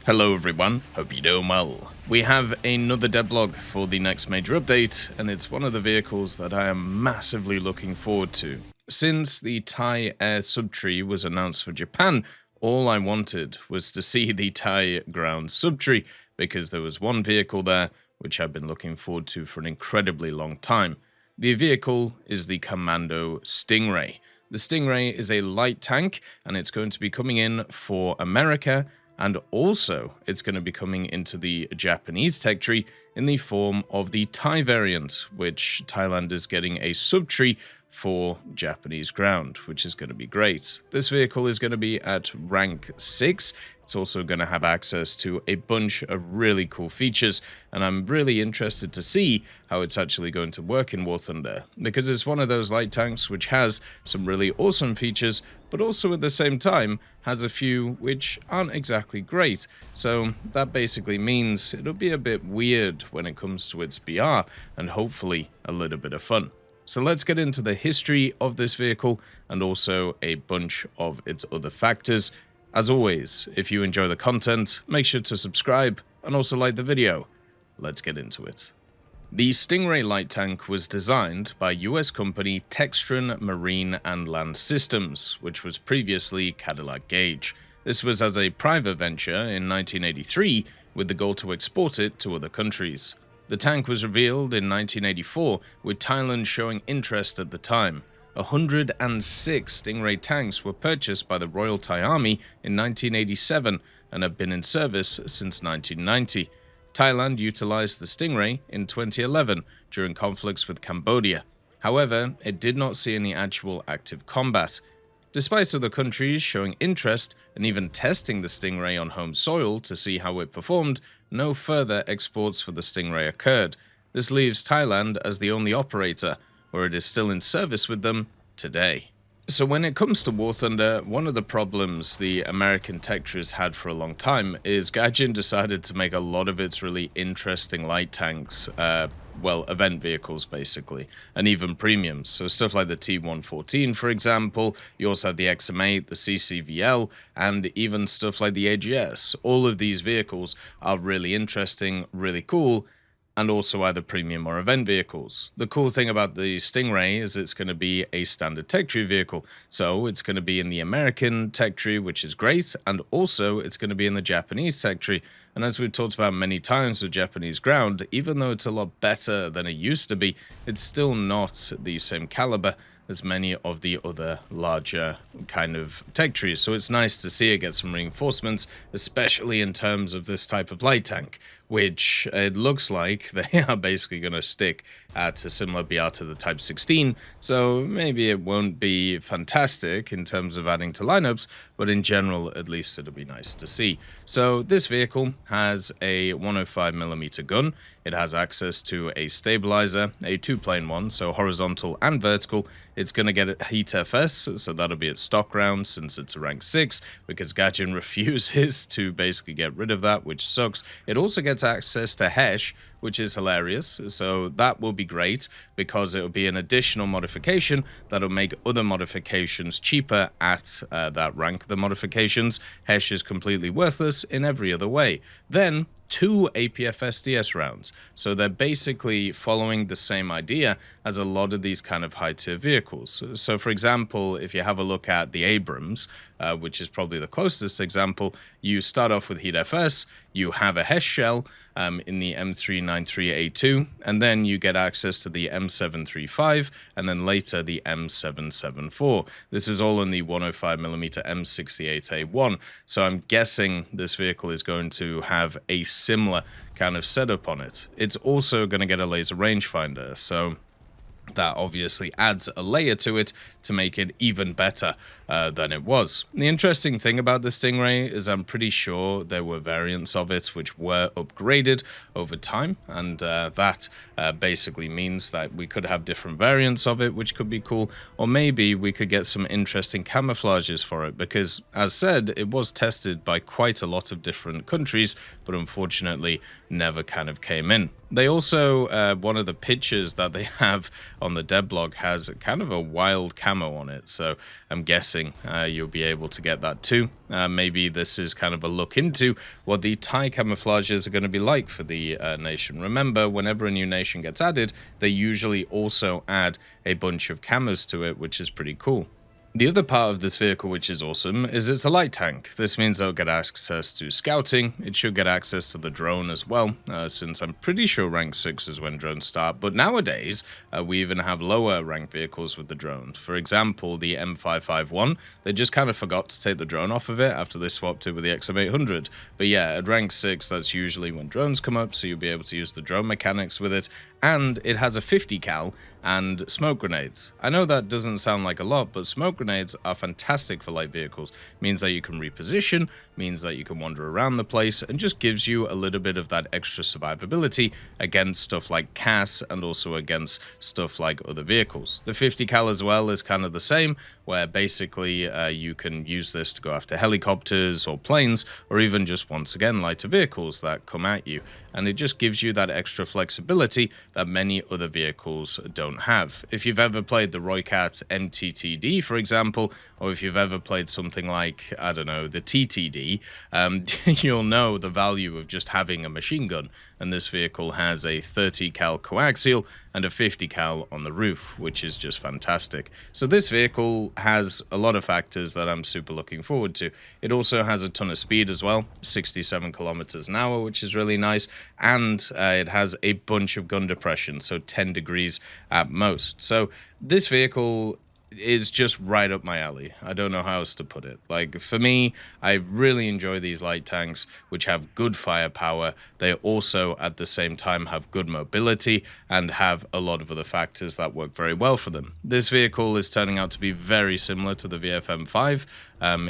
Hello everyone, hope you're doing well. We have another devlog for the next major update, and it's one of the vehicles that I am massively looking forward to. Since the Thai Air Subtree was announced for Japan, all I wanted was to see the Thai ground Subtree, because there was one vehicle there which I've been looking forward to for an incredibly long time. The vehicle is the Commando Stingray. The Stingray is a light tank, and it's going to be coming in for America, and also it's going to be coming into the Japanese tech tree in the form of the Thai variant, which Thailand is getting a subtree for Japanese ground, which is going to be great. This vehicle is going to be at rank 6. It's also going to have access to a bunch of really cool features, and I'm really interested to see how it's actually going to work in War Thunder, because it's one of those light tanks which has some really awesome features, but also at the same time has a few which aren't exactly great. So that basically means it'll be a bit weird when it comes to its BR, and hopefully a little bit of fun. So let's get into the history of this vehicle and also a bunch of its other factors. As always, if you enjoy the content, make sure to subscribe and also like the video. Let's get into it. The Stingray light tank was designed by US company Textron Marine and Land Systems, which was previously Cadillac Gauge. This was as a private venture in 1983 with the goal to export it to other countries. The tank was revealed in 1984, with Thailand showing interest at the time. 106 Stingray tanks were purchased by the Royal Thai Army in 1987 and have been in service since 1990. Thailand utilized the Stingray in 2011 during conflicts with Cambodia. However, it did not see any actual active combat. Despite other countries showing interest and even testing the Stingray on home soil to see how it performed, no further exports for the Stingray occurred. This leaves Thailand as the only operator, where it is still in service with them today. So when it comes to War Thunder, one of the problems the American tech trees had for a long time is Gaijin decided to make a lot of its really interesting light tanks, event vehicles basically, and even premiums. So stuff like the T114, for example. You also have the XM8, the CCVL, and even stuff like the AGS. All of these vehicles are really interesting, really cool, and also either premium or event vehicles. The cool thing about the Stingray is it's going to be a standard tech tree vehicle, so it's going to be in the American tech tree, which is great, and also it's going to be in the Japanese tech tree. And as we've talked about many times with Japanese ground, even though it's a lot better than it used to be, it's still not the same caliber as many of the other larger kind of tech trees. So it's nice to see it get some reinforcements, especially in terms of this type of light tank, which it looks like they are basically going to stick at a similar BR to the Type 16. So maybe it won't be fantastic in terms of adding to lineups, but in general, at least it'll be nice to see. So this vehicle has a 105mm gun. It has access to a stabilizer, a two-plane one, so horizontal and vertical. It's going to get a heat FS, so that'll be its stock round since it's a rank 6, because Gaijin refuses to basically get rid of that, which sucks. It also gets access to HESH, which is hilarious, so that will be great because it will be an additional modification that will make other modifications cheaper at that rank. The modifications, HESH is completely worthless in every other way. Then 2 APF SDS rounds, so they're basically following the same idea as a lot of these kind of high-tier vehicles. So for example, if you have a look at the Abrams, which is probably the closest example, you start off with heat FS, you have a HESH shell in the M393A2, and then you get access to the M735, and then later the M774. This is all in the 105mm M68A1, so I'm guessing this vehicle is going to have a similar kind of setup on it. It's also going to get a laser rangefinder, so that obviously adds a layer to it to make it even better than it was. The interesting thing about the Stingray is I'm pretty sure there were variants of it which were upgraded over time, and that basically means that we could have different variants of it, which could be cool, or maybe we could get some interesting camouflages for it, because as said, it was tested by quite a lot of different countries, but unfortunately never kind of came in. They also, one of the pictures that they have on the Devblog has kind of a wild camo on it, so I'm guessing you'll be able to get that too. Maybe this is kind of a look into what the Thai camouflages are going to be like for the nation. Remember, whenever a new nation gets added, they usually also add a bunch of camos to it, which is pretty cool. The other part of this vehicle which is awesome is it's a light tank. This means it'll get access to scouting. It should get access to the drone as well, since I'm pretty sure rank 6 is when drones start. But nowadays, we even have lower rank vehicles with the drone. For example, the M551, they just kind of forgot to take the drone off of it after they swapped it with the XM800. But yeah, at rank 6, that's usually when drones come up, so you'll be able to use the drone mechanics with it. And it has a 50 cal and smoke grenades. I know that doesn't sound like a lot, but smoke grenades are fantastic for light vehicles. Means that you can reposition, means that you can wander around the place, and just gives you a little bit of that extra survivability against stuff like CAS and also against stuff like other vehicles. The 50 cal as well is kind of the same, where basically you can use this to go after helicopters or planes, or even just, once again, lighter vehicles that come at you. And it just gives you that extra flexibility that many other vehicles don't have. If you've ever played the Roycat MTTD, for example, or if you've ever played something like, I don't know, the TTD, you'll know the value of just having a machine gun. And this vehicle has a 30 cal coaxial and a 50 cal on the roof, which is just fantastic. So this vehicle has a lot of factors that I'm super looking forward to. It also has a ton of speed as well, 67 kilometers an hour, which is really nice. And it has a bunch of gun depression, so 10 degrees at most. So this vehicle is just right up my alley. I don't know how else to put it. Like, for me, I really enjoy these light tanks, which have good firepower. They also, at the same time, have good mobility and have a lot of other factors that work very well for them. This vehicle is turning out to be very similar to the VFM5.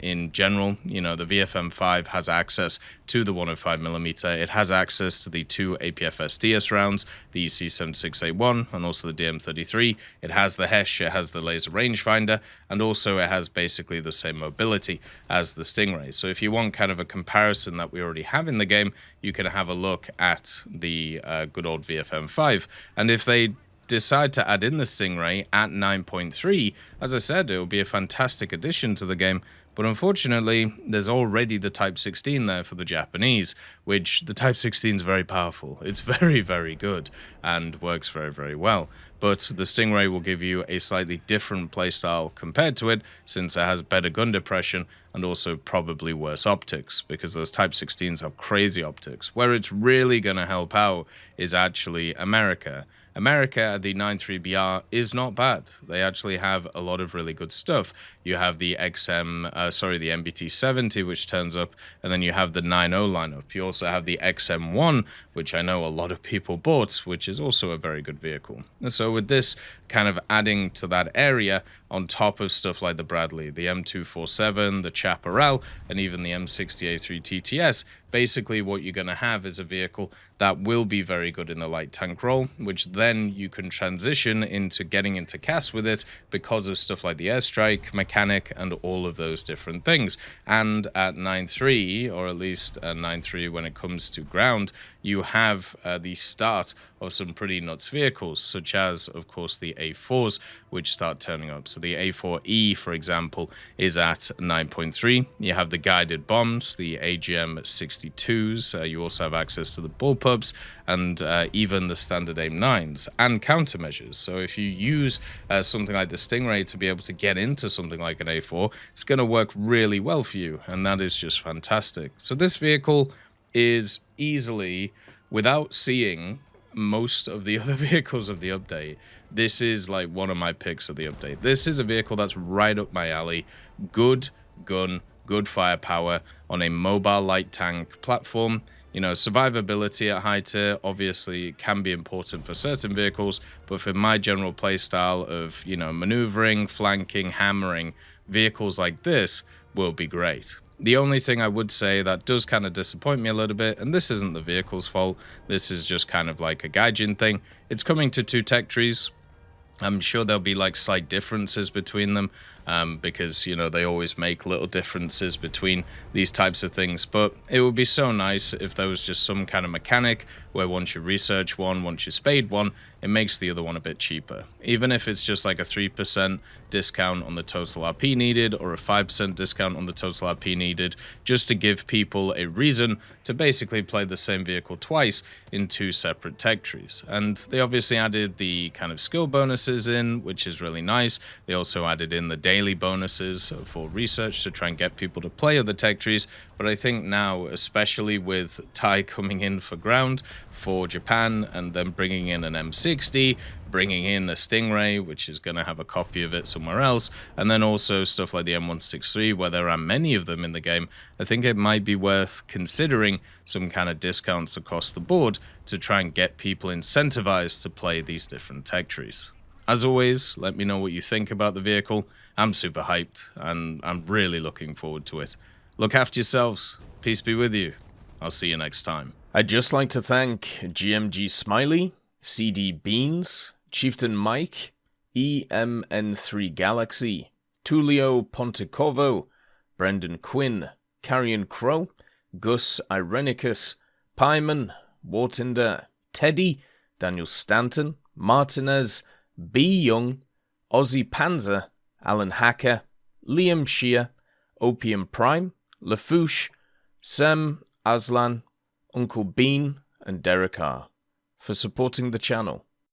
In general, you know, the VFM5 has access to the 105mm. It has access to the 2 APFS DS rounds, the C76A1 and also the DM33. It has the HESH, it has the laser rangefinder, and also it has basically the same mobility as the Stingray. So if you want kind of a comparison that we already have in the game, you can have a look at the good old VFM5. And if they decide to add in the Stingray at 9.3, as I said, it will be a fantastic addition to the game. But unfortunately, there's already the Type 16 there for the Japanese, which the Type 16 is very powerful. It's very, very good and works very, very well. But the Stingray will give you a slightly different playstyle compared to it, since it has better gun depression and also probably worse optics, because those Type 16s have crazy optics. Where it's really going to help out is actually America. America, the 93BR, is not bad. They actually have a lot of really good stuff. You have the the MBT-70, which turns up, and then you have the 9.0 lineup. You also have the XM1, which I know a lot of people bought, which is also a very good vehicle. And so with this kind of adding to that area, on top of stuff like the Bradley, the M247, the Chaparral, and even the M60A3 TTS, basically what you're going to have is a vehicle that will be very good in the light tank role, which then you can transition into getting into CAS with it because of stuff like the airstrike, mechanic, and all of those different things. And at 9.3, or at least 9.3 when it comes to ground, you have the start of some pretty nuts vehicles, such as, of course, the A4s, which start turning up. So the A4E, for example, is at 9.3. You have the guided bombs, the AGM-62s. You also have access to the bullpups and even the standard AIM-9s and countermeasures. So if you use something like the Stingray to be able to get into something like an A4, it's going to work really well for you, and that is just fantastic. So this vehicle is easily, without seeing most of the other vehicles of the update, this is like one of my picks of the update. This is a vehicle that's right up my alley. Good gun, good firepower on a mobile light tank platform. You know, survivability at high tier obviously can be important for certain vehicles, but for my general playstyle of, you know, maneuvering, flanking, hammering, vehicles like this will be great. The only thing I would say that does kind of disappoint me a little bit, and this isn't the vehicle's fault, this is just kind of like a gaijin thing, it's coming to 2 tech trees. I'm sure there'll be like slight differences between them, because, you know, they always make little differences between these types of things. But it would be so nice if there was just some kind of mechanic where once you research one, once you spade one, it makes the other one a bit cheaper. Even if it's just like a 3% discount on the total RP needed or a 5% discount on the total RP needed, just to give people a reason to basically play the same vehicle twice in 2 separate tech trees. And they obviously added the kind of skill bonuses in, which is really nice. They also added in the daily bonuses for research to try and get people to play other tech trees. But I think now, especially with TIE coming in for ground for Japan and then bringing in an M60, bringing in a Stingray, which is going to have a copy of it somewhere else, and then also stuff like the M163, where there are many of them in the game, I think it might be worth considering some kind of discounts across the board to try and get people incentivized to play these different tech trees. As always, let me know what you think about the vehicle. I'm super hyped, and I'm really looking forward to it. Look after yourselves. Peace be with you. I'll see you next time. I'd just like to thank GMG Smiley, CD Beans, Chieftain Mike, EMN3 Galaxy, Tulio Pontecorvo, Brendan Quinn, Carrion Crow, Gus Irenicus, Pyman, Wartinder, Teddy, Daniel Stanton, Martinez, B. Young, Ozzy Panzer, Alan Hacker, Liam Shear, Opium Prime, Lafouche, Sem, Aslan, Uncle Bean, and Derek R. for supporting the channel.